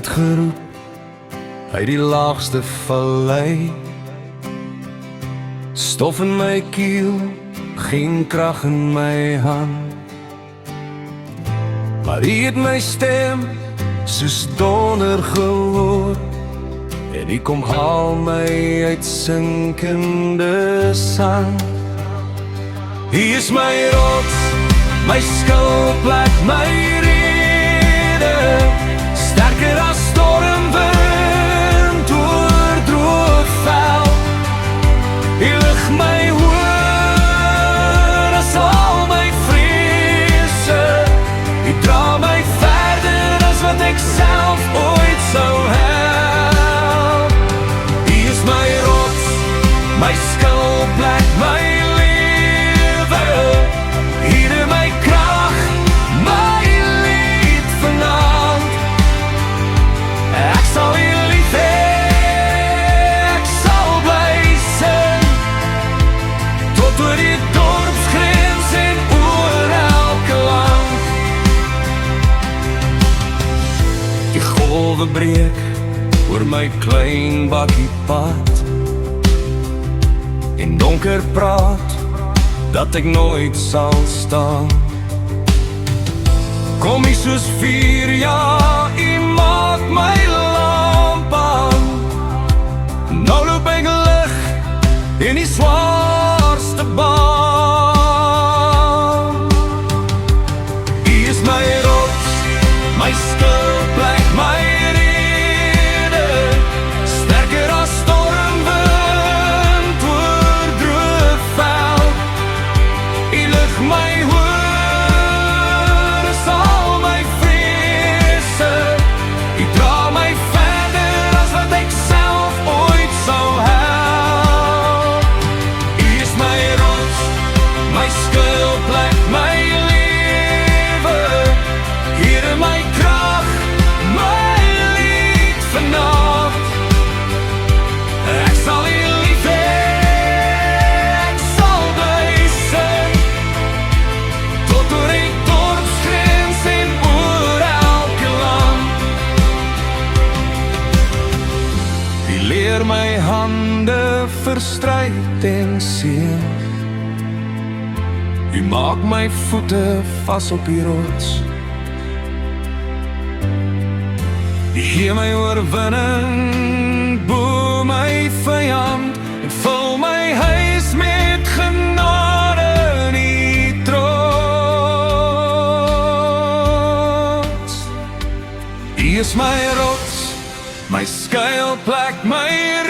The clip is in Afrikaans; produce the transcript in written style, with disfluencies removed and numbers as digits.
het geroep uit die laagste vallei. Stof in my kiel, geen krag in my hand. Maar hy het my stem soos donder gehoor, en hy kom haal my uit sinkende sand. Hy is my rots, my skuilplek, my rede, sterker as stormwind oor droë veld. Hy lig my hoër as al my vrese, hy dra my verder as wat ek self ooit sou help. Hy is my rots, my skuilplek, my golwe breek oor my klein bakkie pad, en donker praat dat ek nooit sal staan. Kom jy soos vuur, ja, jy maak my lamp aan. Nou loop ek lig in die zwaarste baan. Hy is my rots, my skuilplek, my my hande verstryd en seer. U maak my voete vas op die rots. U gee my oorwinning bo my vyand, en vul my huis met genade en die trots. U is my rots, my skuilplek, my